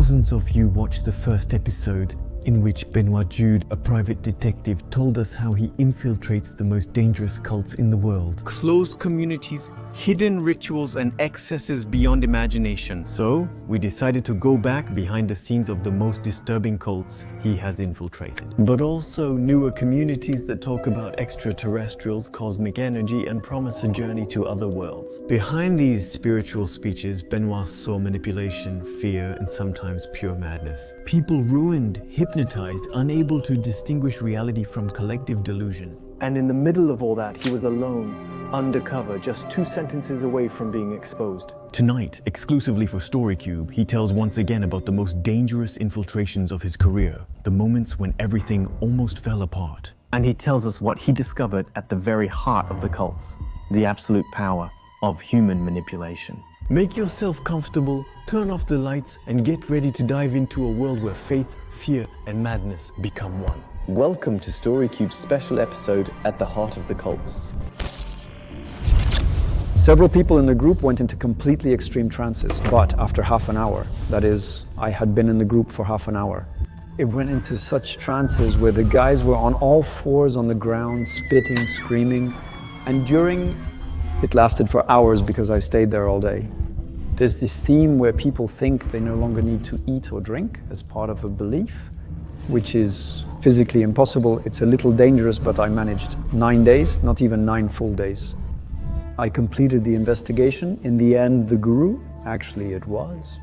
Thousands of you watched the first episode in which Benoit Jude, a private detective, told us how he infiltrates the most dangerous cults in the world. Closed communities, hidden rituals, and excesses beyond imagination. So, we decided to go back behind the scenes of the most disturbing cults he has infiltrated. But also newer communities that talk about extraterrestrials, cosmic energy, and promise a journey to other worlds. Behind these spiritual speeches, Benoit saw manipulation, fear, and sometimes pure madness. People ruined, hypnotized, unable to distinguish reality from collective delusion. And in the middle of all that, he was alone, undercover, just 2 sentences away from being exposed. Tonight, exclusively for StoryCube, he tells once again about the most dangerous infiltrations of his career, the moments when everything almost fell apart. And he tells us what he discovered at the very heart of the cults, the absolute power of human manipulation. Make yourself comfortable, turn off the lights, and get ready to dive into a world where faith, fear, and madness become one. Welcome to StoryCube's special episode at the heart of the cults. Several people in the group went into completely extreme trances, but after half an hour, that is, I had been in the group for half an hour. It went into such trances where the guys were on all fours on the ground, spitting, screaming, and it lasted for hours because I stayed there all day. There's this theme where people think they no longer need to eat or drink as part of a belief, which is physically impossible. It's a little dangerous, but I managed 9 days, not even 9 full days. I completed the investigation. In the end, the guru, actually it was,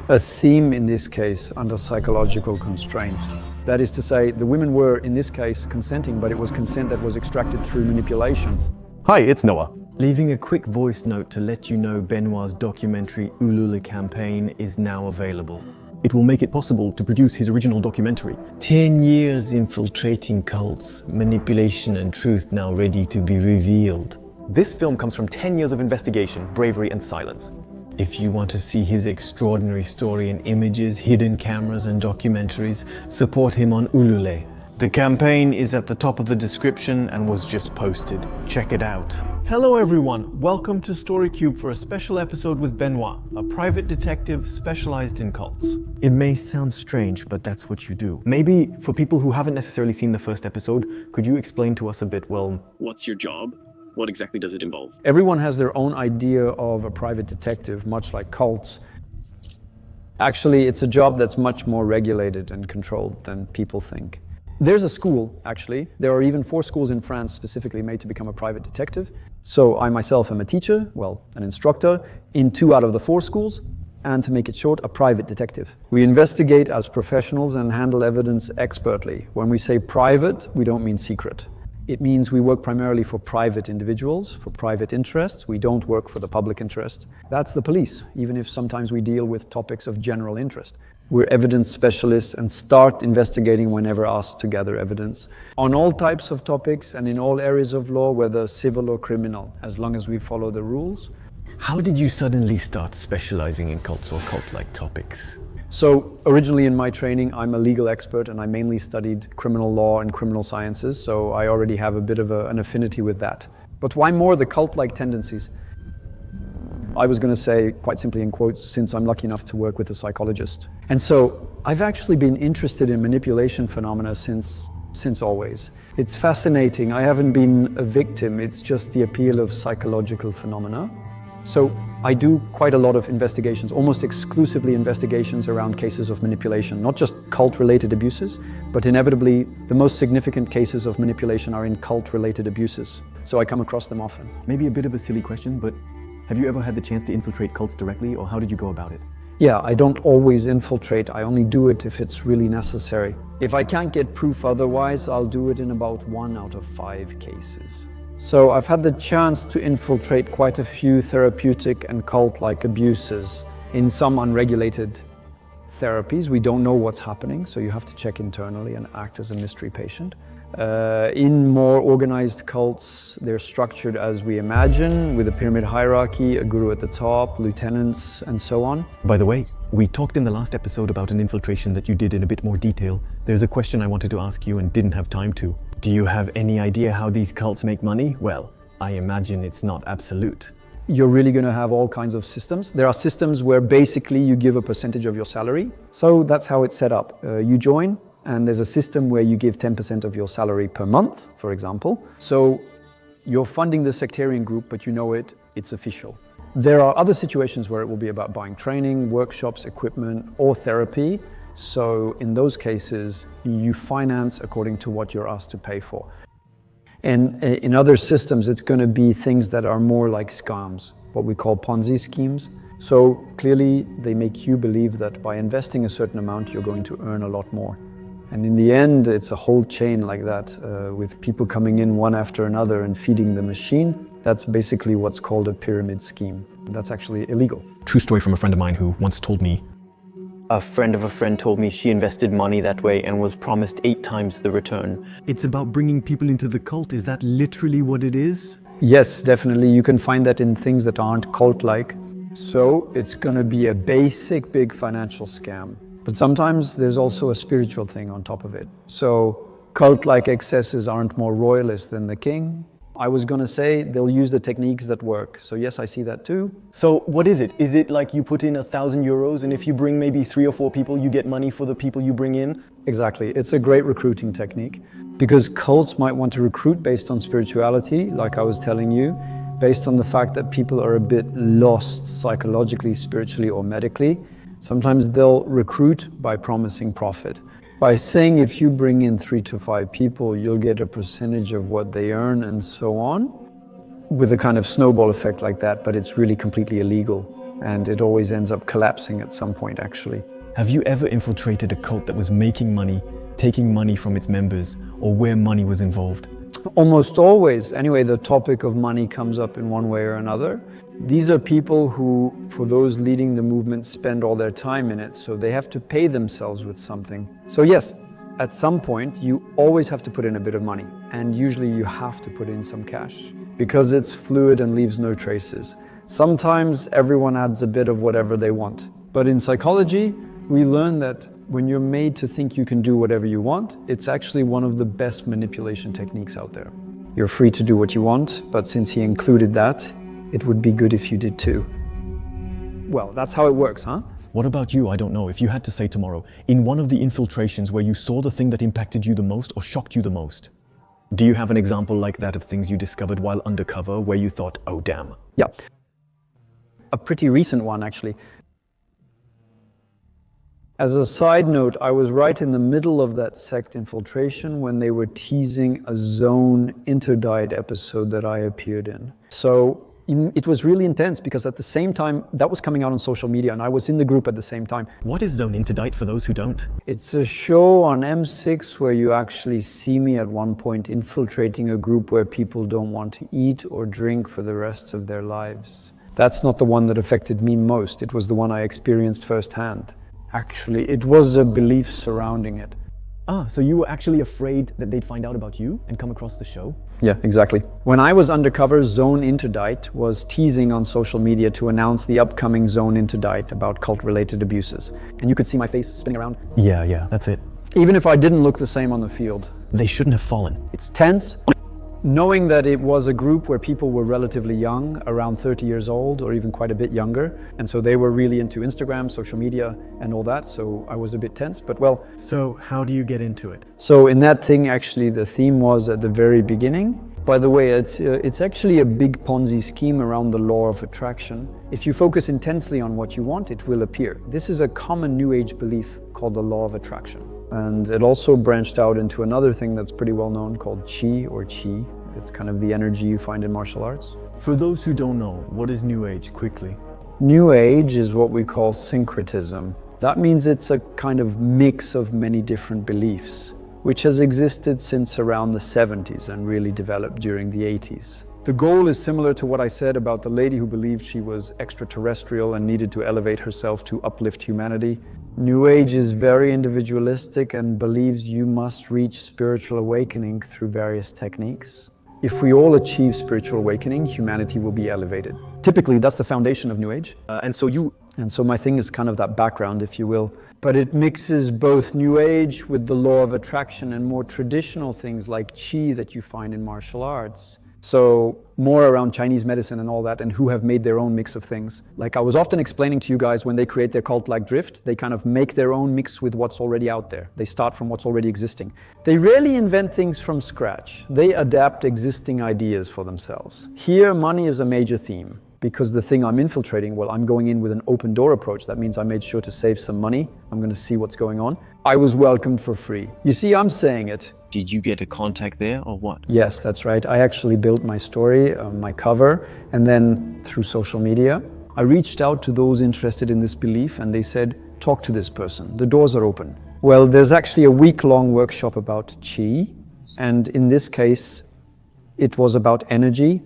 a theme in this case under psychological constraint. That is to say, the women were, in this case, consenting, but it was consent that was extracted through manipulation. Hi, it's Noah. Leaving a quick voice note to let you know Benoit's documentary Ulule Campaign is now available. It will make it possible to produce his original documentary. 10 years infiltrating cults, manipulation and truth now ready to be revealed. This film comes from 10 years of investigation, bravery, and silence. If you want to see his extraordinary story in images, hidden cameras, and documentaries, support him on Ulule. The campaign is at the top of the description and was just posted. Check it out. Hello everyone, welcome to StoryCube for a special episode with Benoit, a private detective specialized in cults. It may sound strange, but that's what you do. Maybe for people who haven't necessarily seen the first episode, could you explain to us a bit, what's your job? What exactly does it involve? Everyone has their own idea of a private detective, much like cults. Actually, it's a job that's much more regulated and controlled than people think. There's a school, actually. There are even 4 schools in France specifically made to become a private detective. So I myself am a teacher, an instructor, in 2 out of the 4 schools, and to make it short, a private detective. We investigate as professionals and handle evidence expertly. When we say private, we don't mean secret. It means we work primarily for private individuals, for private interests. We don't work for the public interest. That's the police, even if sometimes we deal with topics of general interest. We're evidence specialists and start investigating whenever asked to gather evidence on all types of topics and in all areas of law, whether civil or criminal, as long as we follow the rules. How did you suddenly start specializing in cults or cult-like topics? So originally in my training, I'm a legal expert and I mainly studied criminal law and criminal sciences, so I already have a bit of an affinity with that. But why more the cult-like tendencies? I was going to say, quite simply in quotes, since I'm lucky enough to work with a psychologist. And so I've actually been interested in manipulation phenomena since always. It's fascinating. I haven't been a victim, it's just the appeal of psychological phenomena. So I do quite a lot of investigations, almost exclusively investigations around cases of manipulation, not just cult-related abuses, but inevitably the most significant cases of manipulation are in cult-related abuses. So I come across them often. Maybe a bit of a silly question, but have you ever had the chance to infiltrate cults directly, or how did you go about it? Yeah, I don't always infiltrate. I only do it if it's really necessary. If I can't get proof otherwise, I'll do it in about 1 out of 5 cases. So I've had the chance to infiltrate quite a few therapeutic and cult-like abuses. In some unregulated therapies, we don't know what's happening, so you have to check internally and act as a mystery patient. In more organized cults, they're structured as we imagine, with a pyramid hierarchy, a guru at the top, lieutenants, and so on. By the way, we talked in the last episode about an infiltration that you did in a bit more detail. There's a question I wanted to ask you and didn't have time to. Do you have any idea how these cults make money? Well, I imagine it's not absolute. you're really going to have all kinds of systems. There are systems where basically you give a percentage of your salary. So that's how it's set up. You join, and there's a system where you give 10% of your salary per month, for example. So you're funding the sectarian group, but you know it's official. There are other situations where it will be about buying training, workshops, equipment, or therapy. So in those cases, you finance according to what you're asked to pay for. And in other systems, it's going to be things that are more like scams, what we call Ponzi schemes. So clearly, they make you believe that by investing a certain amount, you're going to earn a lot more. And in the end, it's a whole chain like that, with people coming in one after another and feeding the machine. That's basically what's called a pyramid scheme. That's actually illegal. True story from a friend of mine who once told me, A friend of a friend told me she invested money that way and was promised 8 times the return. It's about bringing people into the cult. Is that literally what it is? Yes, definitely. You can find that in things that aren't cult-like. So it's going to be a basic big financial scam. But sometimes there's also a spiritual thing on top of it. So cult-like excesses aren't more royalist than the king. I was going to say they'll use the techniques that work. So yes, I see that too. So what is it? Is it like you put in €1,000 and if you bring maybe 3 or 4 people, you get money for the people you bring in? Exactly. It's a great recruiting technique because cults might want to recruit based on spirituality, like I was telling you, based on the fact that people are a bit lost psychologically, spiritually, or medically. Sometimes they'll recruit by promising profit. By saying if you bring in 3 to 5 people, you'll get a percentage of what they earn and so on, with a kind of snowball effect like that, but it's really completely illegal. And it always ends up collapsing at some point, actually. have you ever infiltrated a cult that was making money, taking money from its members, or where money was involved? Almost always. Anyway, the topic of money comes up in one way or another. These are people who, for those leading the movement, spend all their time in it, so they have to pay themselves with something. So yes, at some point, you always have to put in a bit of money, and usually you have to put in some cash, because it's fluid and leaves no traces. Sometimes everyone adds a bit of whatever they want. But in psychology, we learn that when you're made to think you can do whatever you want, it's actually one of the best manipulation techniques out there. You're free to do what you want, but since he included that, it would be good if you did too. Well, that's how it works, huh? What about you? I don't know. If you had to say tomorrow, in one of the infiltrations where you saw the thing that impacted you the most or shocked you the most, do you have an example like that of things you discovered while undercover where you thought, oh damn? Yeah. A pretty recent one, actually. As a side note, I was right in the middle of that sect infiltration when they were teasing a zone interdiet episode that I appeared in. So it was really intense because at the same time, that was coming out on social media and I was in the group at the same time. What is zone interdiet for those who don't? It's a show on M6 where you actually see me at one point infiltrating a group where people don't want to eat or drink for the rest of their lives. That's not the one that affected me most. It was the one I experienced firsthand. Actually, it was a belief surrounding it. Ah, so you were actually afraid that they'd find out about you and come across the show? Yeah, exactly. When I was undercover, Zone Interdiet was teasing on social media to announce the upcoming Zone Interdiet about cult-related abuses. And you could see my face spinning around. Yeah, that's it. Even if I didn't look the same on the field. They shouldn't have fallen. It's tense. Knowing that it was a group where people were relatively young, around 30 years old or even quite a bit younger, and so they were really into Instagram, social media and all that, so I was a bit tense, but well. So how do you get into it? So in that thing, actually, the theme was at the very beginning. By the way, it's actually a big Ponzi scheme around the law of attraction. If you focus intensely on what you want, it will appear. This is a common New Age belief called the law of attraction. And it also branched out into another thing that's pretty well known called Qi or Qi. It's kind of the energy you find in martial arts. For those who don't know, what is New Age, quickly? New Age is what we call syncretism. That means it's a kind of mix of many different beliefs, which has existed since around the 70s and really developed during the 80s. The goal is similar to what I said about the lady who believed she was extraterrestrial and needed to elevate herself to uplift humanity. New Age is very individualistic and believes you must reach spiritual awakening through various techniques. If we all achieve spiritual awakening, humanity will be elevated. Typically, that's the foundation of New Age. And so my thing is kind of that background, if you will. But it mixes both New Age with the law of attraction and more traditional things like Qi that you find in martial arts. So more around Chinese medicine and all that, and who have made their own mix of things. Like I was often explaining to you guys, when they create their cult-like drift, they kind of make their own mix with what's already out there. They start from what's already existing. They rarely invent things from scratch. They adapt existing ideas for themselves. Here, money is a major theme. Because the thing I'm infiltrating, well, I'm going in with an open door approach. That means I made sure to save some money. I'm going to see what's going on. I was welcomed for free. You see, I'm saying it. Did you get a contact there or what? Yes, that's right. I actually built my story, my cover, and then through social media, I reached out to those interested in this belief, and they said, talk to this person. The doors are open. Well, there's actually a week-long workshop about qi, and in this case, it was about energy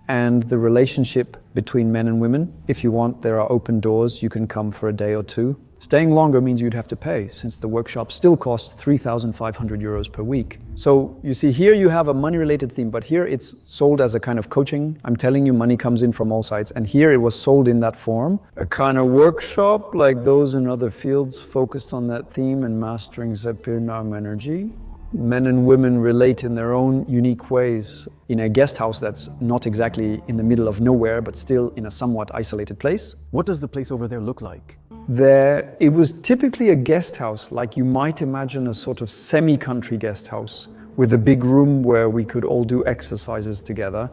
and the relationship between men and women. If you want, there are open doors. You can come for a day or two. Staying longer means you'd have to pay, since the workshop still costs 3,500 euros per week. So you see, here you have a money-related theme, but here it's sold as a kind of coaching. I'm telling you, money comes in from all sides. And here it was sold in that form. A kind of workshop like those in other fields focused on that theme and mastering Zeppelin energy. Men and women relate in their own unique ways in a guest house that's not exactly in the middle of nowhere, but still in a somewhat isolated place. What does the place over there look like? It was typically a guest house, like you might imagine a sort of semi-country guest house with a big room where we could all do exercises together.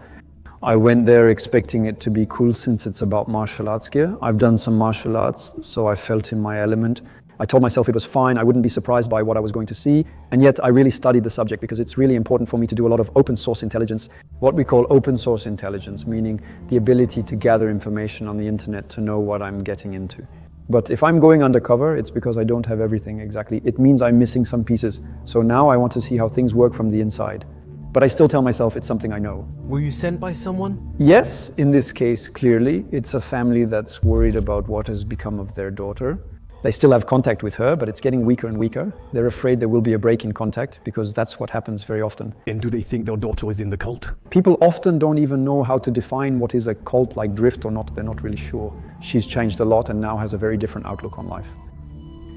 I went there expecting it to be cool since it's about martial arts gear. I've done some martial arts, so I felt in my element. I told myself it was fine, I wouldn't be surprised by what I was going to see, and yet I really studied the subject because it's really important for me to do a lot of open source intelligence, what we call open source intelligence, meaning the ability to gather information on the internet to know what I'm getting into. But if I'm going undercover, it's because I don't have everything exactly. It means I'm missing some pieces. So now I want to see how things work from the inside. But I still tell myself it's something I know. Were you sent by someone? Yes, in this case, clearly. It's a family that's worried about what has become of their daughter. They still have contact with her, but it's getting weaker and weaker. They're afraid there will be a break in contact because that's what happens very often. And do they think their daughter is in the cult? People often don't even know how to define what is a cult-like drift or not. They're not really sure. She's changed a lot and now has a very different outlook on life.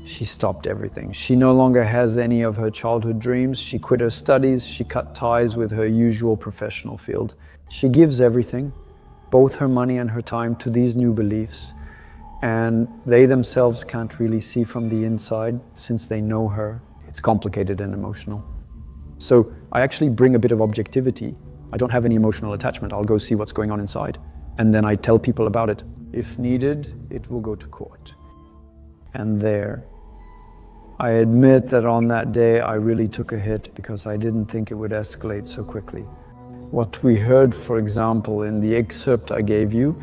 She stopped everything. She no longer has any of her childhood dreams. She quit her studies. She cut ties with her usual professional field. She gives everything, both her money and her time, to these new beliefs. And they themselves can't really see from the inside since they know her. It's complicated and emotional. So I actually bring a bit of objectivity. I don't have any emotional attachment. I'll go see what's going on inside. And then I tell people about it. If needed, it will go to court. And there, I admit that on that day I really took a hit because I didn't think it would escalate so quickly. What we heard, for example, in the excerpt I gave you,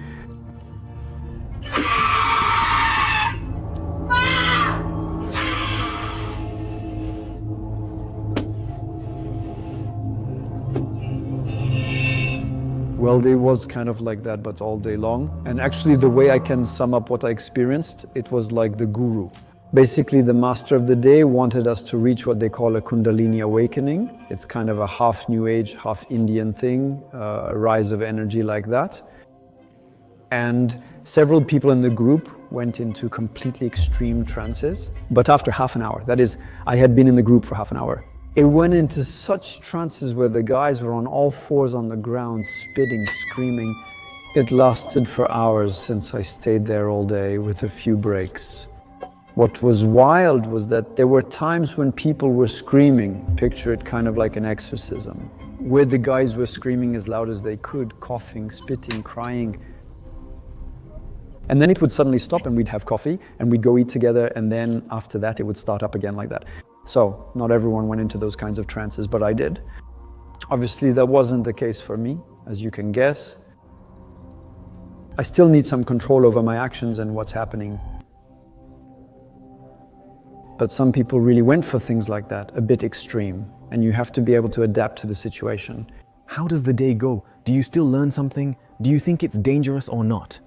well, it was kind of like that, but all day long. And actually, the way I can sum up what I experienced, it was like the guru. Basically, the master of the day wanted us to reach what they call a Kundalini awakening. It's kind of a half New Age, half Indian thing, a rise of energy like that. And several people in the group went into completely extreme trances. But after half an hour, that is, I had been in the group for half an hour. It went into such trances where the guys were on all fours on the ground, spitting, screaming. It lasted for hours since I stayed there all day with a few breaks. What was wild was that there were times when people were screaming, picture it kind of like an exorcism, where the guys were screaming as loud as they could, coughing, spitting, crying. And then it would suddenly stop and we'd have coffee and we'd go eat together, and then after that it would start up again like that. So not everyone went into those kinds of trances, but I did. Obviously that wasn't the case for me, as you can guess. I still need some control over my actions and what's happening. But some people really went for things like that, a bit extreme, and you have to be able to adapt to the situation. How does the day go? Do you still learn something? Do you think it's dangerous or not?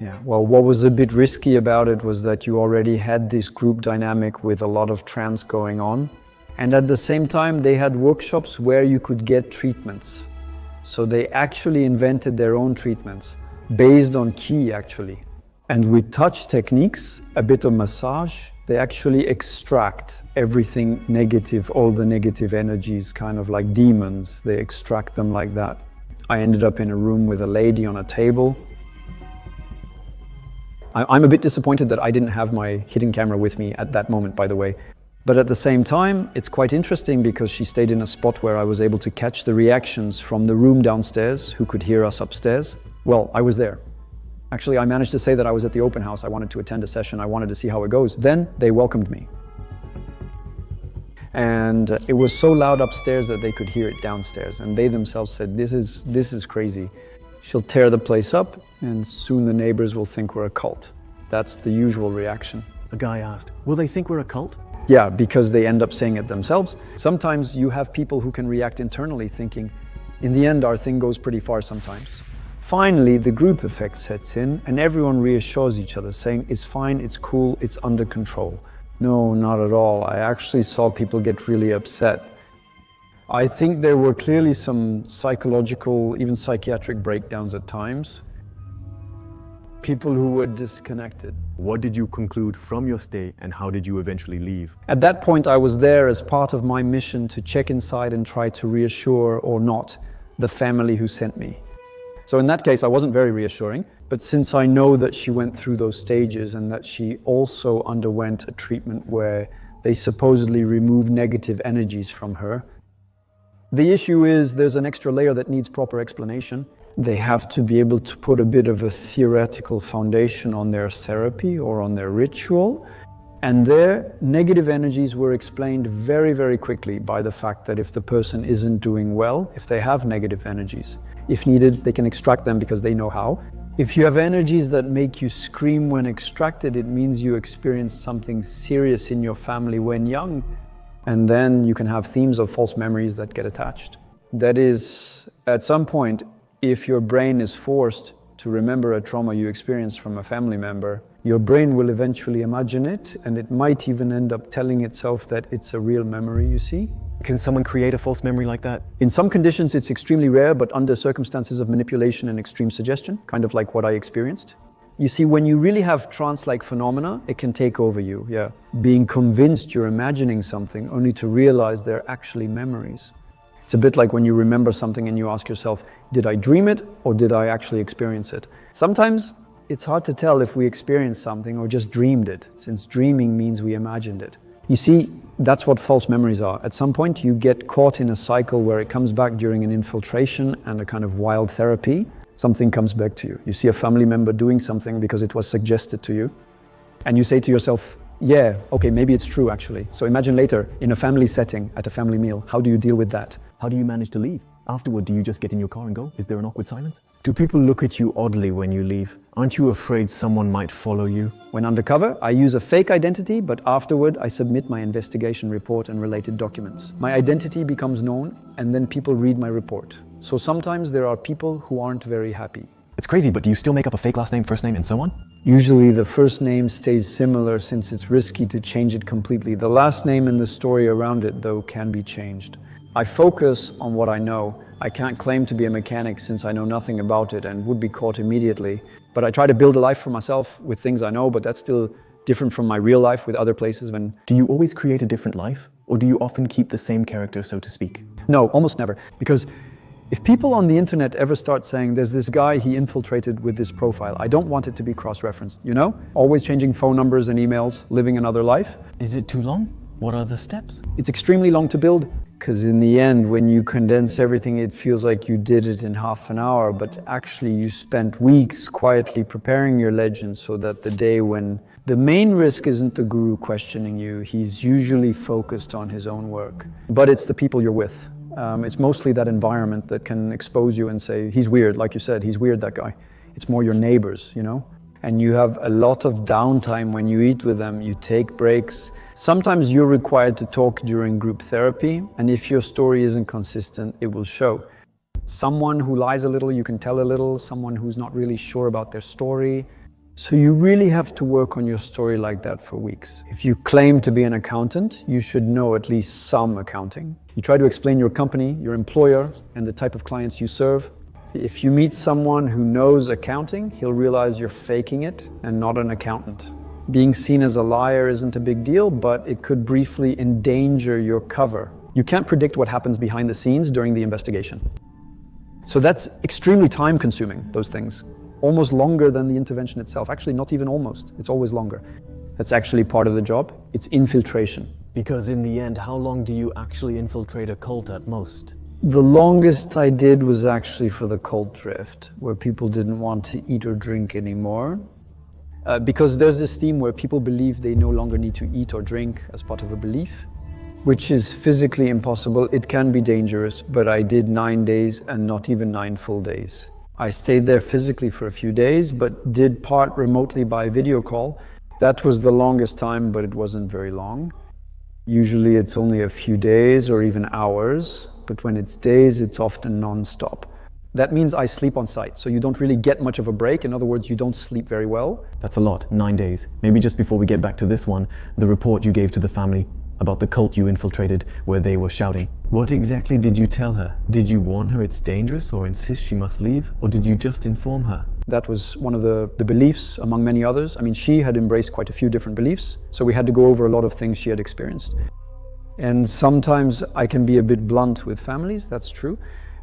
Yeah, well, what was a bit risky about it was that you already had this group dynamic with a lot of trance going on. And at the same time, they had workshops where you could get treatments. So they actually invented their own treatments, based on qi actually. And with touch techniques, a bit of massage, they actually extract everything negative, all the negative energies, kind of like demons. They extract them like that. I ended up in a room with a lady on a table. I'm a bit disappointed that I didn't have my hidden camera with me at that moment, by the way. But at the same time, it's quite interesting because she stayed in a spot where I was able to catch the reactions from the room downstairs who could hear us upstairs. Well, I was there. Actually, I managed to say that I was at the open house. I wanted to attend a session. I wanted to see how it goes. Then they welcomed me. And it was so loud upstairs that they could hear it downstairs. And they themselves said, this is crazy. She'll tear the place up and soon the neighbors will think we're a cult. That's the usual reaction. A guy asked, will they think we're a cult? Yeah, because they end up saying it themselves. Sometimes you have people who can react internally thinking, in the end, our thing goes pretty far sometimes. Finally, the group effect sets in and everyone reassures each other saying, it's fine, it's cool, it's under control. No, not at all. I actually saw people get really upset. I think there were clearly some psychological, even psychiatric breakdowns at times. People who were disconnected. What did you conclude from your stay and how did you eventually leave? At that point, I was there as part of my mission to check inside and try to reassure or not the family who sent me. So in that case, I wasn't very reassuring, but since I know that she went through those stages and that she also underwent a treatment where they supposedly remove negative energies from her, the issue is there's an extra layer that needs proper explanation. They have to be able to put a bit of a theoretical foundation on their therapy or on their ritual. And their negative energies were explained very, very quickly by the fact that if the person isn't doing well, if they have negative energies, if needed, they can extract them because they know how. If you have energies that make you scream when extracted, it means you experienced something serious in your family when young. And then you can have themes of false memories that get attached. That is, at some point, if your brain is forced to remember a trauma you experienced from a family member, your brain will eventually imagine it, and it might even end up telling itself that it's a real memory, you see? Can someone create a false memory like that? In some conditions, it's extremely rare, but under circumstances of manipulation and extreme suggestion, kind of like what I experienced. You see, when you really have trance-like phenomena, it can take over you, yeah. Being convinced you're imagining something only to realize they're actually memories. It's a bit like when you remember something and you ask yourself, did I dream it or did I actually experience it? Sometimes it's hard to tell if we experienced something or just dreamed it, since dreaming means we imagined it. You see, that's what false memories are. At some point you get caught in a cycle where it comes back during an infiltration and a kind of wild therapy. Something comes back to you. You see a family member doing something because it was suggested to you. And you say to yourself, yeah, okay, maybe it's true actually. So imagine later, in a family setting, at a family meal, how do you deal with that? How do you manage to leave? Afterward, do you just get in your car and go? Is there an awkward silence? Do people look at you oddly when you leave? Aren't you afraid someone might follow you? When undercover, I use a fake identity, but afterward I submit my investigation report and related documents. My identity becomes known, and then people read my report. So sometimes there are people who aren't very happy. It's crazy, but do you still make up a fake last name, first name, and so on? Usually the first name stays similar since it's risky to change it completely. The last name and the story around it, though, can be changed. I focus on what I know. I can't claim to be a mechanic since I know nothing about it and would be caught immediately. But I try to build a life for myself with things I know, but that's still different from my real life with other places. Do you always create a different life? Or do you often keep the same character, so to speak? No, almost never. Because if people on the internet ever start saying, there's this guy, he infiltrated with this profile, I don't want it to be cross-referenced, you know? Always changing phone numbers and emails, living another life. Is it too long? What are the steps? It's extremely long to build, because in the end, when you condense everything, it feels like you did it in half an hour, but actually you spent weeks quietly preparing your legend so that the day when the main risk isn't the guru questioning you, he's usually focused on his own work. But it's the people you're with. It's mostly that environment that can expose you and say, he's weird, like you said, he's weird, that guy. It's more your neighbors, you know? And you have a lot of downtime when you eat with them, you take breaks. Sometimes you're required to talk during group therapy, and if your story isn't consistent, it will show. Someone who lies a little, you can tell a little, someone who's not really sure about their story. So you really have to work on your story like that for weeks. If you claim to be an accountant, you should know at least some accounting. You try to explain your company, your employer, and the type of clients you serve. If you meet someone who knows accounting, he'll realize you're faking it and not an accountant. Being seen as a liar isn't a big deal, but it could briefly endanger your cover. You can't predict what happens behind the scenes during the investigation. So that's extremely time consuming, those things. Almost longer than the intervention itself. Actually, not even almost, it's always longer. That's actually part of the job. It's infiltration. Because in the end, how long do you actually infiltrate a cult at most? The longest I did was actually for the cult drift, where people didn't want to eat or drink anymore. Because there's this theme where people believe they no longer need to eat or drink as part of a belief, which is physically impossible. It can be dangerous, but I did 9 days and not even 9 full days. I stayed there physically for a few days, but did part remotely by video call. That was the longest time, but it wasn't very long. Usually it's only a few days or even hours, but when it's days, it's often non-stop. That means I sleep on site, so you don't really get much of a break. In other words, you don't sleep very well. That's a lot, 9 days. Maybe just before we get back to this one, the report you gave to the family about the cult you infiltrated where they were shouting. What exactly did you tell her? Did you warn her it's dangerous or insist she must leave? Or did you just inform her? That was one of the beliefs among many others. I mean, she had embraced quite a few different beliefs, so we had to go over a lot of things she had experienced. And sometimes I can be a bit blunt with families, that's true,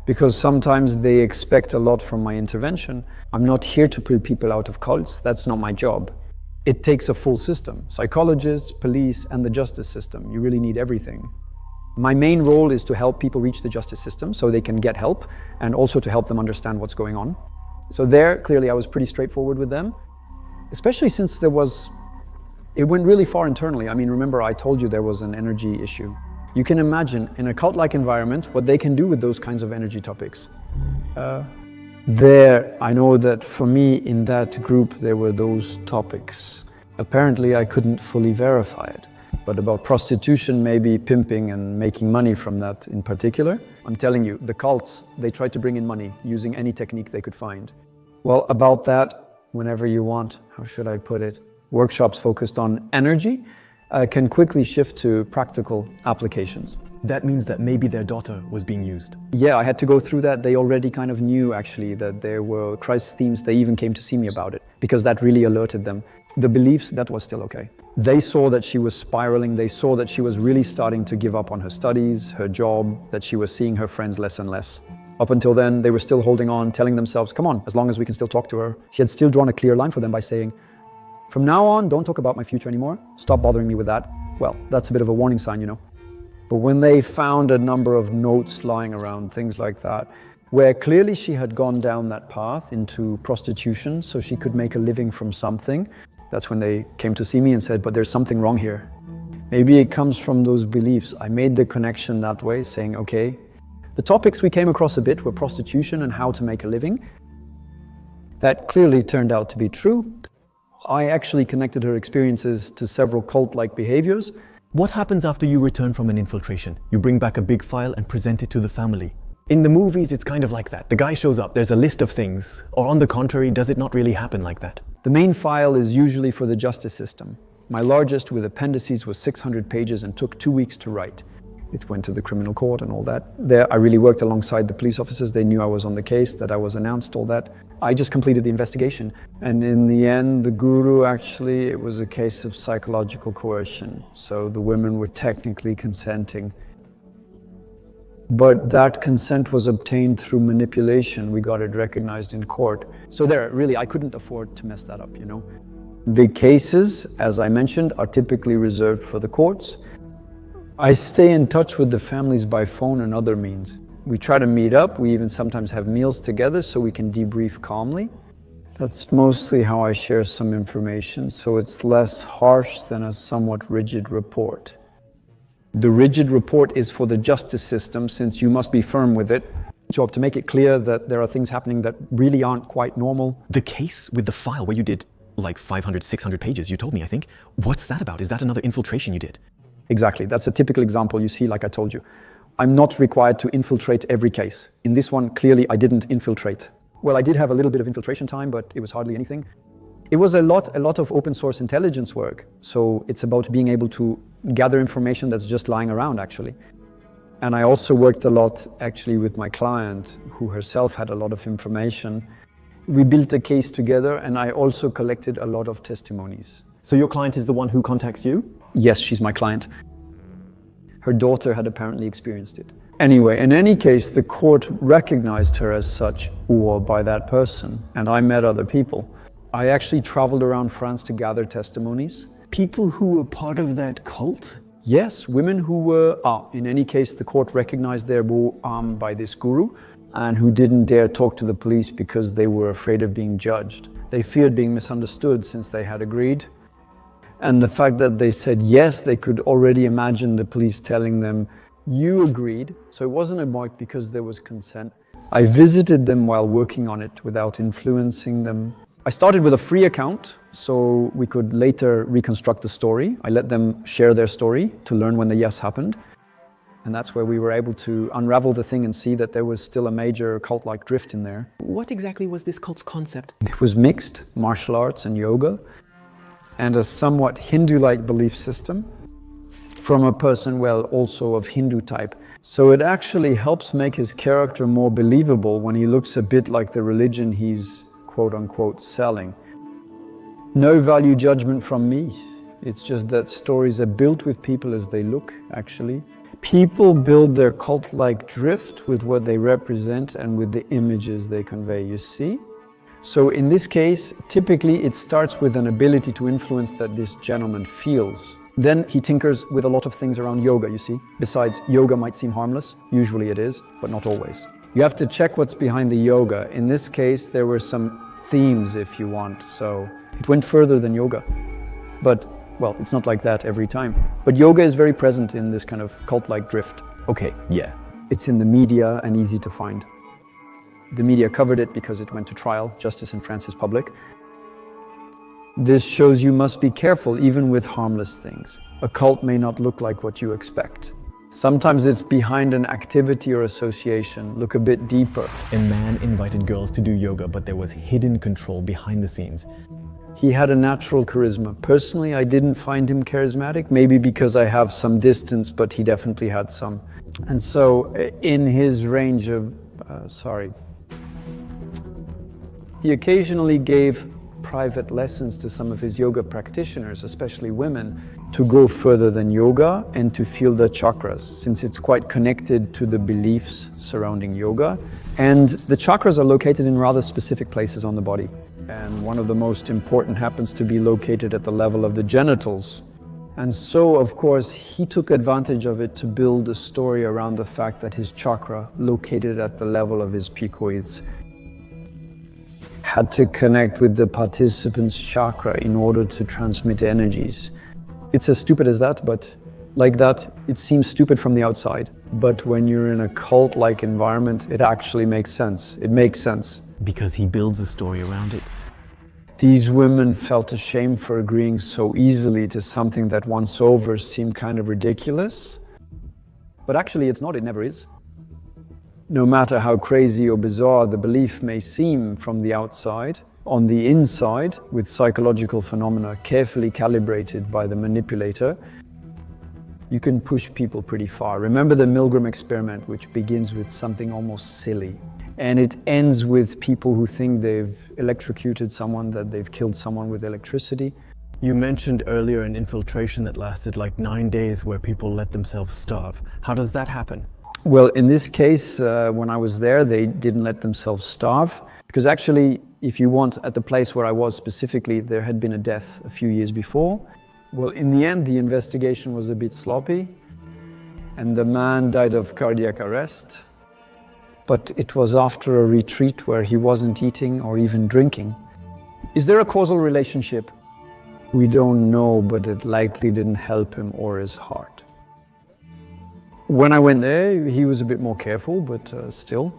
because sometimes they expect a lot from my intervention. I'm not here to pull people out of cults, that's not my job. It takes a full system, psychologists, police, and the justice system. You really need everything. My main role is to help people reach the justice system so they can get help, and also to help them understand what's going on. So there, clearly I was pretty straightforward with them, especially since it went really far internally. I mean, remember I told you there was an energy issue. You can imagine in a cult-like environment what they can do with those kinds of energy topics. I know that for me in that group there were those topics. Apparently I couldn't fully verify it, but about prostitution, maybe pimping and making money from that in particular. I'm telling you, the cults, they tried to bring in money using any technique they could find. Well, about that, whenever you want, how should I put it? Workshops focused on energy can quickly shift to practical applications. That means that maybe their daughter was being used. Yeah, I had to go through that. They already kind of knew actually that there were crisis themes. They even came to see me about it because that really alerted them. The beliefs, that was still okay. They saw that she was spiraling. They saw that she was really starting to give up on her studies, her job, that she was seeing her friends less and less. Up until then, they were still holding on, telling themselves, come on, as long as we can still talk to her. She had still drawn a clear line for them by saying, from now on, don't talk about my future anymore. Stop bothering me with that. Well, that's a bit of a warning sign, you know. But when they found a number of notes lying around, things like that, where clearly she had gone down that path into prostitution so she could make a living from something, that's when they came to see me and said, but there's something wrong here. Maybe it comes from those beliefs. I made the connection that way, saying, okay, the topics we came across a bit were prostitution and how to make a living. That clearly turned out to be true. I actually connected her experiences to several cult-like behaviors. What happens after you return from an infiltration? You bring back a big file and present it to the family. In the movies, it's kind of like that. The guy shows up, there's a list of things. Or on the contrary, does it not really happen like that? The main file is usually for the justice system. My largest with appendices was 600 pages and took 2 weeks to write. It went to the criminal court and all that. There, I really worked alongside the police officers. They knew I was on the case, that I was announced, all that. I just completed the investigation. And in the end, the guru actually, it was a case of psychological coercion. So the women were technically consenting. But that consent was obtained through manipulation. We got it recognized in court. So there, really, I couldn't afford to mess that up, you know. Big cases, as I mentioned, are typically reserved for the courts. I stay in touch with the families by phone and other means. We try to meet up. We even sometimes have meals together so we can debrief calmly. That's mostly how I share some information, so it's less harsh than a somewhat rigid report. The rigid report is for the justice system, since you must be firm with it. Job to make it clear that there are things happening that really aren't quite normal. The case with the file where you did like 500, 600 pages, you told me, I think. What's that about? Is that another infiltration you did? Exactly. That's a typical example you see, like I told you. I'm not required to infiltrate every case. In this one, clearly, I didn't infiltrate. Well, I did have a little bit of infiltration time, but it was hardly anything. It was a lot of open source intelligence work. So it's about being able to gather information that's just lying around, actually. And I also worked a lot, actually, with my client, who herself had a lot of information. We built a case together, and I also collected a lot of testimonies. So your client is the one who contacts you? Yes, she's my client. Her daughter had apparently experienced it. Anyway, in any case, the court recognized her as such, or by that person, and I met other people. I actually traveled around France to gather testimonies. People who were part of that cult? Yes, women who were, in any case, the court recognized they were by this guru and who didn't dare talk to the police because they were afraid of being judged. They feared being misunderstood since they had agreed. And the fact that they said yes, they could already imagine the police telling them, you agreed. So it wasn't a mark because there was consent. I visited them while working on it without influencing them. I started with a free account so we could later reconstruct the story. I let them share their story to learn when the yes happened. And that's where we were able to unravel the thing and see that there was still a major cult-like drift in there. What exactly was this cult's concept? It was mixed martial arts and yoga and a somewhat Hindu-like belief system from a person, well, also of Hindu type. So it actually helps make his character more believable when he looks a bit like the religion he's quote-unquote selling. No value judgment from me. It's just that stories are built with people as they look, actually. People build their cult-like drift with what they represent and with the images they convey, you see? So in this case, typically it starts with an ability to influence that this gentleman feels. Then he tinkers with a lot of things around yoga, you see? Besides, yoga might seem harmless. Usually it is, but not always. You have to check what's behind the yoga. In this case, there were some themes, if you want, so it went further than yoga. But, well, it's not like that every time. But yoga is very present in this kind of cult-like drift. Okay, yeah. It's in the media and easy to find. The media covered it because it went to trial. Justice in France is public. This shows you must be careful even with harmless things. A cult may not look like what you expect. Sometimes it's behind an activity or association. Look a bit deeper. A man invited girls to do yoga, but there was hidden control behind the scenes. He had a natural charisma. Personally, I didn't find him charismatic, maybe because I have some distance, but he definitely had some. And so in his range of, he occasionally gave private lessons to some of his yoga practitioners, especially women, to go further than yoga and to feel the chakras, since it's quite connected to the beliefs surrounding yoga. And the chakras are located in rather specific places on the body. And one of the most important happens to be located at the level of the genitals. And so, of course, he took advantage of it to build a story around the fact that his chakra, located at the level of his picoids, had to connect with the participant's chakra in order to transmit energies. It's as stupid as that, but like that, it seems stupid from the outside. But when you're in a cult-like environment, it actually makes sense. It makes sense. Because he builds a story around it. These women felt ashamed for agreeing so easily to something that once over seemed kind of ridiculous. But actually it's not, it never is. No matter how crazy or bizarre the belief may seem from the outside, on the inside, with psychological phenomena carefully calibrated by the manipulator, you can push people pretty far. Remember the Milgram experiment, which begins with something almost silly, and it ends with people who think they've electrocuted someone, that they've killed someone with electricity. You mentioned earlier an infiltration that lasted like 9 days where people let themselves starve. How does that happen? Well, in this case, when I was there, they didn't let themselves starve. Because actually, if you want, at the place where I was specifically, there had been a death a few years before. Well, in the end, the investigation was a bit sloppy, and the man died of cardiac arrest. But it was after a retreat where he wasn't eating or even drinking. Is there a causal relationship? We don't know, but it likely didn't help him or his heart. When I went there, he was a bit more careful, but still.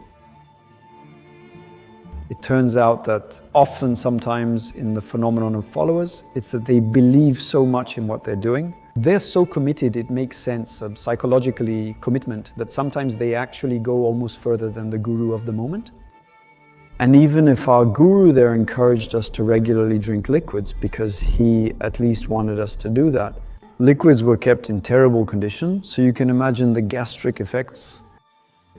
It turns out that often, sometimes in the phenomenon of followers, it's that they believe so much in what they're doing. They're so committed, it makes sense, psychologically commitment, that sometimes they actually go almost further than the guru of the moment. And even if our guru there encouraged us to regularly drink liquids, because he at least wanted us to do that, liquids were kept in terrible condition, so you can imagine the gastric effects.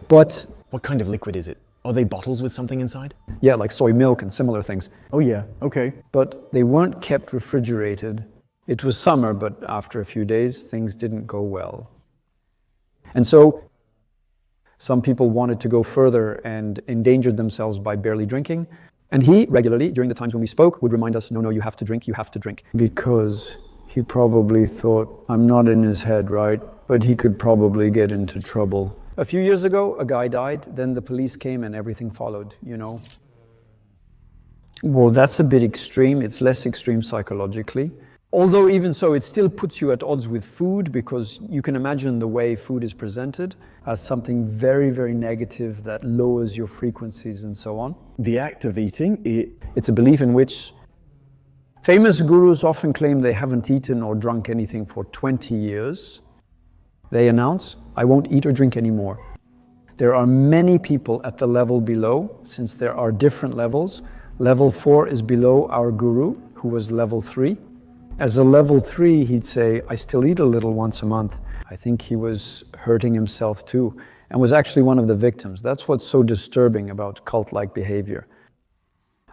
But What kind of liquid is it? Are they bottles with something inside? yeah, like soy milk and similar things. Oh yeah, okay. But they weren't kept refrigerated. It was summer, but after a few days, things didn't go well. And so Some people wanted to go further and endangered themselves by barely drinking. And he regularly, during the times when we spoke, would remind us, no, you have to drink, you have to drink. Because he probably thought, I'm not in his head, right? But he could probably get into trouble. A few years ago, a guy died, then the police came and everything followed, Well, that's a bit extreme. It's less extreme psychologically. Although even so, it still puts you at odds with food, because you can imagine the way food is presented as something very, very negative that lowers your frequencies and so on. The act of eating, It's a belief in which famous gurus often claim they haven't eaten or drunk anything for 20 years. They announce, I won't eat or drink anymore. There are many people at the level below, since there are different levels. Level 4 is below our guru, who was level 3. As a level 3, he'd say, I still eat a little once a month. I think he was hurting himself too, and was actually one of the victims. That's what's so disturbing about cult-like behavior.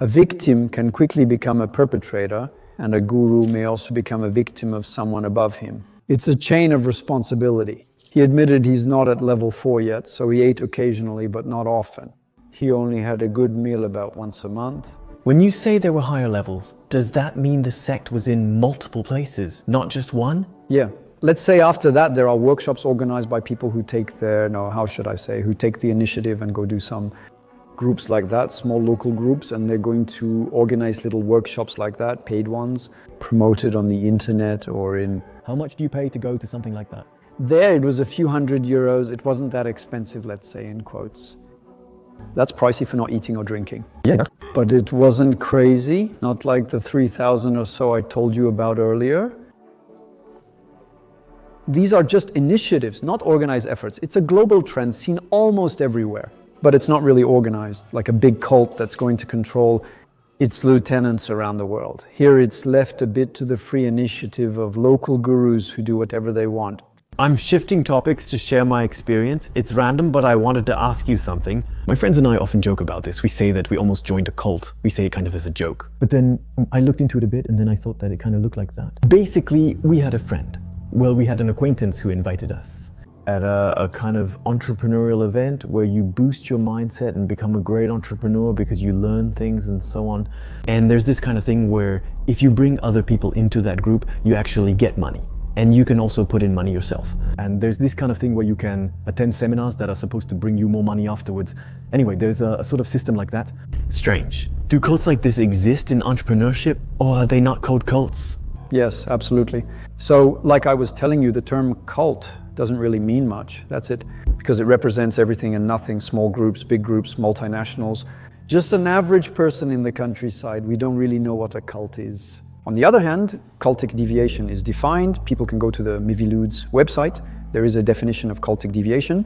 A victim can quickly become a perpetrator, and a guru may also become a victim of someone above him. It's a chain of responsibility. He admitted he's not at level 4 yet, so he ate occasionally, but not often. He only had a good meal about once a month. When you say there were higher levels, does that mean the sect was in multiple places, not just one? Yeah. Let's say after that there are workshops organized by people who take who take the initiative and go do some groups like that, small local groups, and they're going to organize little workshops like that, paid ones, promoted on the internet or in... how much do you pay to go to something like that? There it was a few €100. It wasn't that expensive, let's say, in quotes. That's pricey for not eating or drinking. Yeah. But it wasn't crazy, not like the 3,000 or so I told you about earlier. These are just initiatives, not organized efforts. It's a global trend seen almost everywhere, but it's not really organized, like a big cult that's going to control its lieutenants around the world. Here it's left a bit to the free initiative of local gurus who do whatever they want. I'm shifting topics to share my experience. It's random, but I wanted to ask you something. My friends and I often joke about this. We say that we almost joined a cult. We say it kind of as a joke. But then I looked into it a bit, and then I thought that it kind of looked like that. Basically, we had a friend. Well, we had an acquaintance who invited us at a kind of entrepreneurial event where you boost your mindset and become a great entrepreneur because you learn things and so on. And there's this kind of thing where if you bring other people into that group, you actually get money. And you can also put in money yourself. And there's this kind of thing where you can attend seminars that are supposed to bring you more money afterwards. Anyway, there's a sort of system like that. Strange. Do cults like this exist in entrepreneurship, or are they not called cults? Yes, absolutely. So, like I was telling you, the term cult doesn't really mean much. That's it. Because it represents everything and nothing, small groups, big groups, multinationals. Just an average person in the countryside. We don't really know what a cult is. On the other hand, cultic deviation is defined. People can go to the Miviludes website. There is a definition of cultic deviation.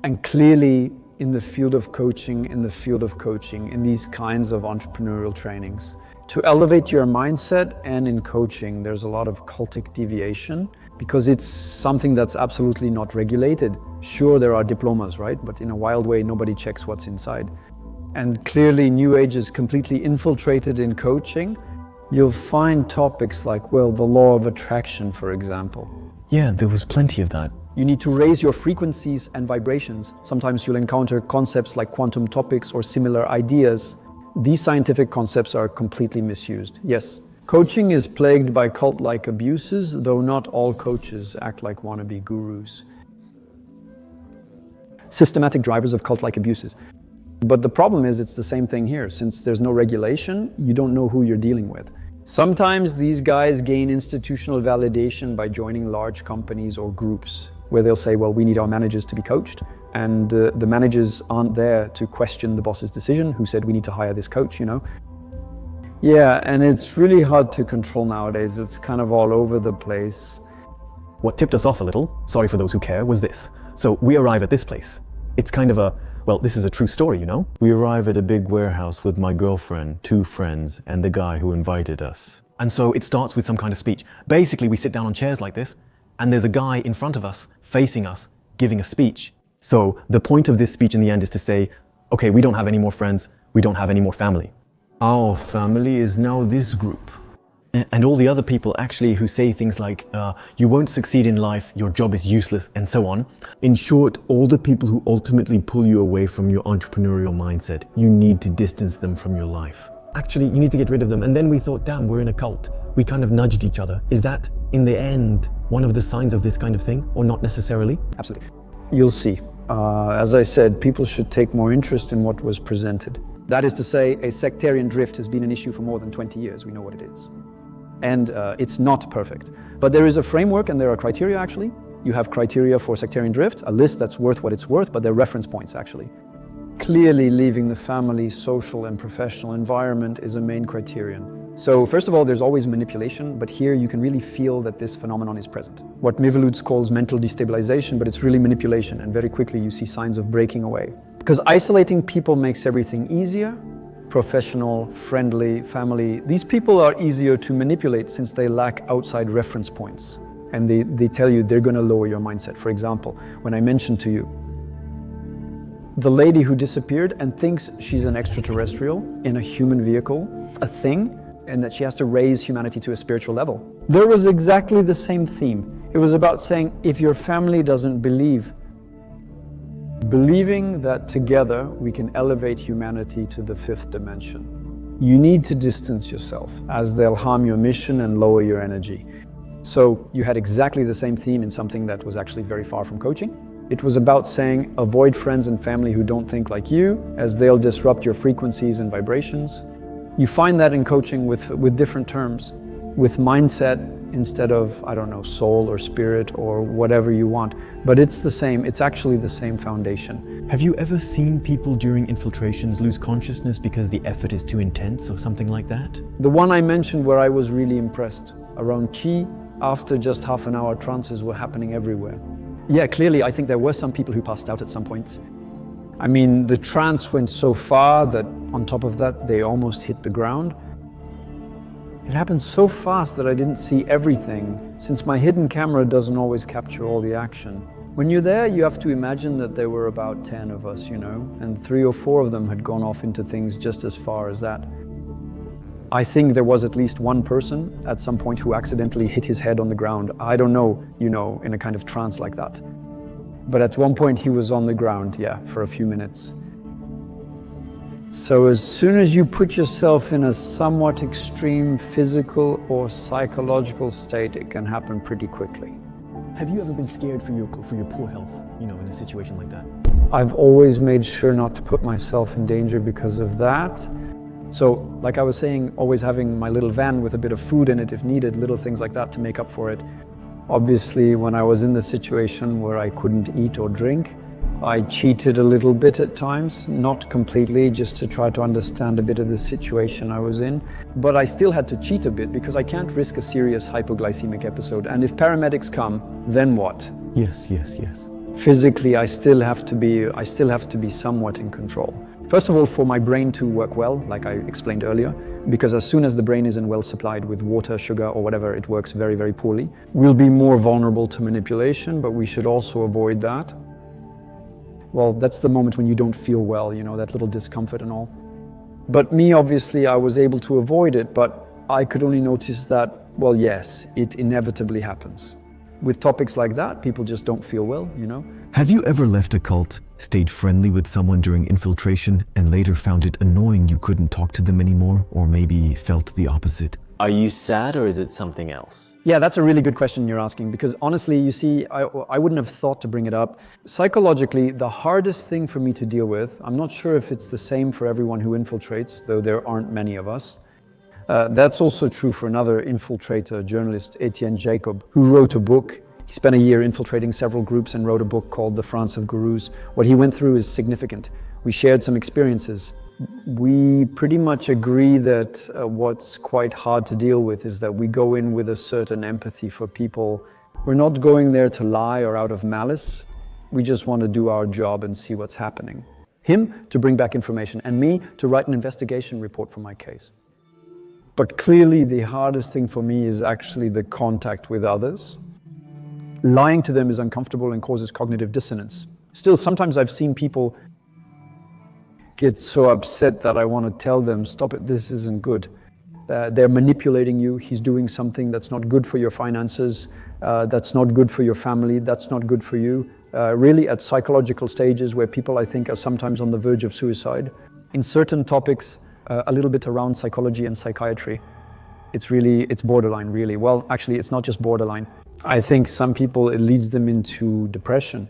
And clearly, in the field of coaching, in these kinds of entrepreneurial trainings, to elevate your mindset and in coaching, there's a lot of cultic deviation because it's something that's absolutely not regulated. Sure, there are diplomas, right? But in a wild way, nobody checks what's inside. And clearly, New Age is completely infiltrated in coaching. You'll find topics like, well, the law of attraction, for example. Yeah, there was plenty of that. You need to raise your frequencies and vibrations. Sometimes you'll encounter concepts like quantum topics or similar ideas. These scientific concepts are completely misused. Yes, coaching is plagued by cult-like abuses, though not all coaches act like wannabe gurus. Systematic drivers of cult-like abuses. But the problem is it's the same thing here. Since there's no regulation, you don't know who you're dealing with. Sometimes these guys gain institutional validation by joining large companies or groups where they'll say, well, we need our managers to be coached. And the managers aren't there to question the boss's decision, who said we need to hire this coach, Yeah, and it's really hard to control nowadays. It's kind of all over the place. What tipped us off a little, sorry for those who care, was this. So we arrive at this place. It's kind of well, this is a true story, We arrive at a big warehouse with my girlfriend, 2 friends, and the guy who invited us. And so it starts with some kind of speech. Basically, we sit down on chairs like this, and there's a guy in front of us, facing us, giving a speech. So the point of this speech in the end is to say, okay, we don't have any more friends, we don't have any more family. Our family is now this group. And all the other people actually who say things like, you won't succeed in life, your job is useless, and so on. In short, all the people who ultimately pull you away from your entrepreneurial mindset, you need to distance them from your life. Actually, you need to get rid of them. And then we thought, damn, we're in a cult. We kind of nudged each other. Is that, in the end, one of the signs of this kind of thing, or not necessarily? Absolutely. You'll see. As I said, people should take more interest in what was presented. That is to say, a sectarian drift has been an issue for more than 20 years. We know what it is. And it's not perfect. But there is a framework and there are criteria, actually. You have criteria for sectarian drift, a list that's worth what it's worth, but they're reference points, actually. Clearly, leaving the family, social, and professional environment is a main criterion. So first of all, there's always manipulation, but here you can really feel that this phenomenon is present. What Mivelutz calls mental destabilization, but it's really manipulation, and very quickly you see signs of breaking away. Because isolating people makes everything easier. Professional, friendly, family, these people are easier to manipulate since they lack outside reference points. And they tell you they're going to lower your mindset. For example, when I mentioned to you the lady who disappeared and thinks she's an extraterrestrial in a human vehicle, a thing, and that she has to raise humanity to a spiritual level. There was exactly the same theme. It was about saying, if your family doesn't believe, believing that together we can elevate humanity to the fifth dimension. You need to distance yourself, as they'll harm your mission and lower your energy. So you had exactly the same theme in something that was actually very far from coaching. It was about saying, avoid friends and family who don't think like you, as they'll disrupt your frequencies and vibrations. You find that in coaching with different terms, with mindset instead of, I don't know, soul or spirit or whatever you want. But it's the same, it's actually the same foundation. Have you ever seen people during infiltrations lose consciousness because the effort is too intense or something like that? The one I mentioned where I was really impressed, around Qi, after just half an hour, trances were happening everywhere. Yeah, clearly, I think there were some people who passed out at some points. I mean, the trance went so far that on top of that, they almost hit the ground. It happened so fast that I didn't see everything, since my hidden camera doesn't always capture all the action. When you're there, you have to imagine that there were about 10 of us, and 3 or 4 of them had gone off into things just as far as that. I think there was at least one person at some point who accidentally hit his head on the ground. I don't know, in a kind of trance like that. But at one point he was on the ground, for a few minutes. So as soon as you put yourself in a somewhat extreme physical or psychological state, it can happen pretty quickly. Have you ever been scared for your poor health, in a situation like that? I've always made sure not to put myself in danger because of that. So, like I was saying, always having my little van with a bit of food in it if needed, little things like that to make up for it. Obviously, when I was in the situation where I couldn't eat or drink, I cheated a little bit at times, not completely, just to try to understand a bit of the situation I was in. But I still had to cheat a bit because I can't risk a serious hypoglycemic episode. And if paramedics come, then what? Yes. Physically, I still have to be somewhat in control. First of all, for my brain to work well, like I explained earlier, because as soon as the brain isn't well supplied with water, sugar, or whatever, it works very, very poorly. We'll be more vulnerable to manipulation, but we should also avoid that. Well, that's the moment when you don't feel well, that little discomfort and all. But me, obviously, I was able to avoid it, but I could only notice that, well, yes, it inevitably happens. With topics like that, people just don't feel well, Have you ever left a cult, stayed friendly with someone during infiltration, and later found it annoying you couldn't talk to them anymore, or maybe felt the opposite? Are you sad or is it something else? Yeah, that's a really good question you're asking, because honestly, you see, I wouldn't have thought to bring it up. Psychologically, the hardest thing for me to deal with, I'm not sure if it's the same for everyone who infiltrates, though there aren't many of us. That's also true for another infiltrator, journalist, Etienne Jacob, who wrote a book. He spent a year infiltrating several groups and wrote a book called The France of Gurus. What he went through is significant. We shared some experiences. We pretty much agree that what's quite hard to deal with is that we go in with a certain empathy for people. We're not going there to lie or out of malice. We just want to do our job and see what's happening. Him to bring back information, and me to write an investigation report for my case. But clearly the hardest thing for me is actually the contact with others. Lying to them is uncomfortable and causes cognitive dissonance. Still, sometimes I've seen people get so upset that I want to tell them, stop it, this isn't good. They're manipulating you. He's doing something that's not good for your finances, that's not good for your family, that's not good for you. Really at psychological stages where people, I think, are sometimes on the verge of suicide. In certain topics, a little bit around psychology and psychiatry, it's borderline, really. Well, actually, it's not just borderline. I think some people, it leads them into depression.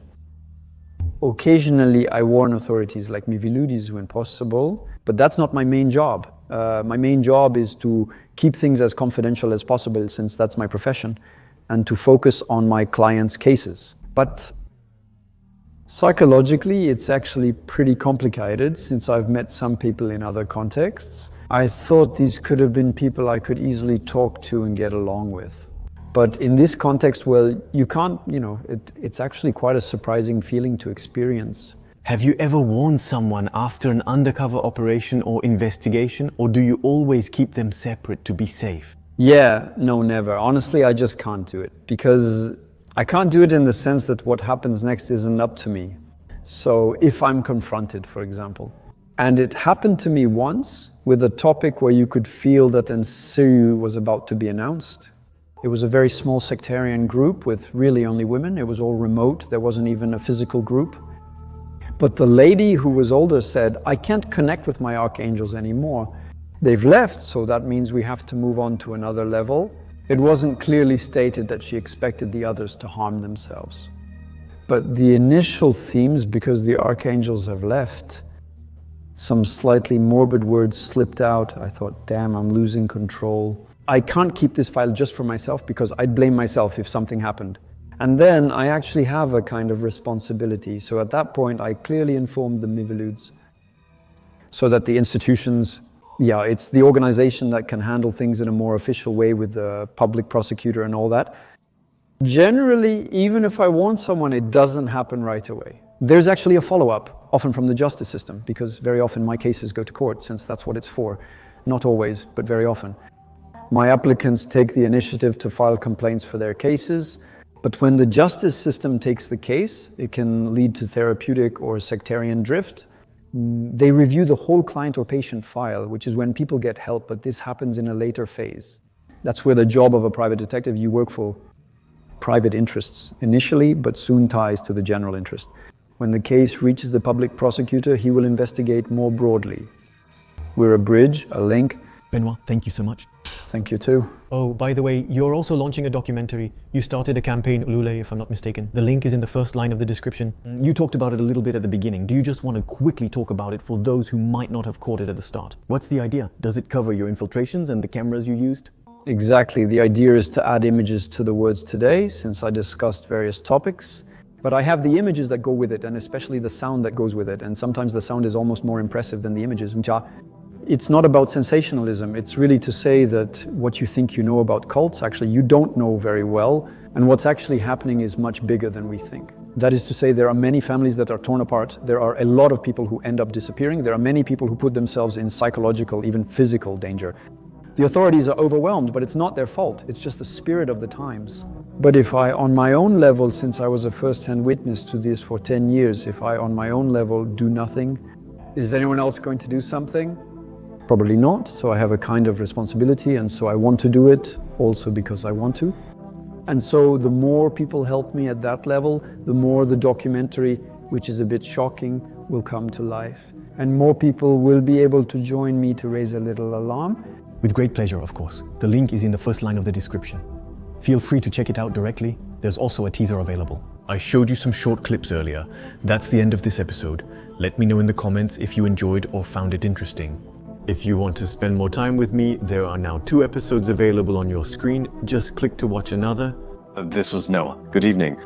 Occasionally, I warn authorities like Miviloudis when possible, but that's not my main job. My main job is to keep things as confidential as possible, since that's my profession, and to focus on my clients' cases. But psychologically, it's actually pretty complicated, since I've met some people in other contexts. I thought these could have been people I could easily talk to and get along with. But in this context, well, you can't, it's actually quite a surprising feeling to experience. Have you ever warned someone after an undercover operation or investigation, or do you always keep them separate to be safe? Yeah, no, never. Honestly, I just can't do it, because I can't do it in the sense that what happens next isn't up to me. So if I'm confronted, for example, and it happened to me once with a topic where you could feel that an issue was about to be announced. It was a very small sectarian group with really only women. It was all remote. There wasn't even a physical group. But the lady who was older said, I can't connect with my archangels anymore. They've left, so that means we have to move on to another level. It wasn't clearly stated that she expected the others to harm themselves. But the initial themes, because the archangels have left, some slightly morbid words slipped out. I thought, damn, I'm losing control. I can't keep this file just for myself, because I'd blame myself if something happened. And then I actually have a kind of responsibility. So at that point, I clearly informed the Mivilouds, so that the institutions, it's the organization that can handle things in a more official way with the public prosecutor and all that. Generally, even if I warn someone, it doesn't happen right away. There's actually a follow-up, often from the justice system, because very often my cases go to court, since that's what it's for. Not always, but very often. My applicants take the initiative to file complaints for their cases, but when the justice system takes the case, it can lead to therapeutic or sectarian drift. They review the whole client or patient file, which is when people get help, but this happens in a later phase. That's where the job of a private detective, you work for private interests initially, but soon ties to the general interest. When the case reaches the public prosecutor, he will investigate more broadly. We're a bridge, a link. Benoit, thank you so much. Thank you too. Oh, by the way, you're also launching a documentary. You started a campaign, Ulule, if I'm not mistaken. The link is in the first line of the description. You talked about it a little bit at the beginning. Do you just want to quickly talk about it for those who might not have caught it at the start? What's the idea? Does it cover your infiltrations and the cameras you used? Exactly. The idea is to add images to the words today, since I discussed various topics. But I have the images that go with it, and especially the sound that goes with it. And sometimes the sound is almost more impressive than the images. It's not about sensationalism. It's really to say that what you think you know about cults, actually you don't know very well. And what's actually happening is much bigger than we think. That is to say, there are many families that are torn apart. There are a lot of people who end up disappearing. There are many people who put themselves in psychological, even physical danger. The authorities are overwhelmed, but it's not their fault. It's just the spirit of the times. But if I, on my own level, since I was a first-hand witness to this for 10 years, if I, on my own level, do nothing, is anyone else going to do something? Probably not. So I have a kind of responsibility, and so I want to do it also because I want to. And so the more people help me at that level, the more the documentary, which is a bit shocking, will come to life. And more people will be able to join me to raise a little alarm. With great pleasure, of course. The link is in the first line of the description. Feel free to check it out directly. There's also a teaser available. I showed you some short clips earlier. That's the end of this episode. Let me know in the comments if you enjoyed or found it interesting. If you want to spend more time with me, there are now 2 episodes available on your screen. Just click to watch another. This was Noah. Good evening.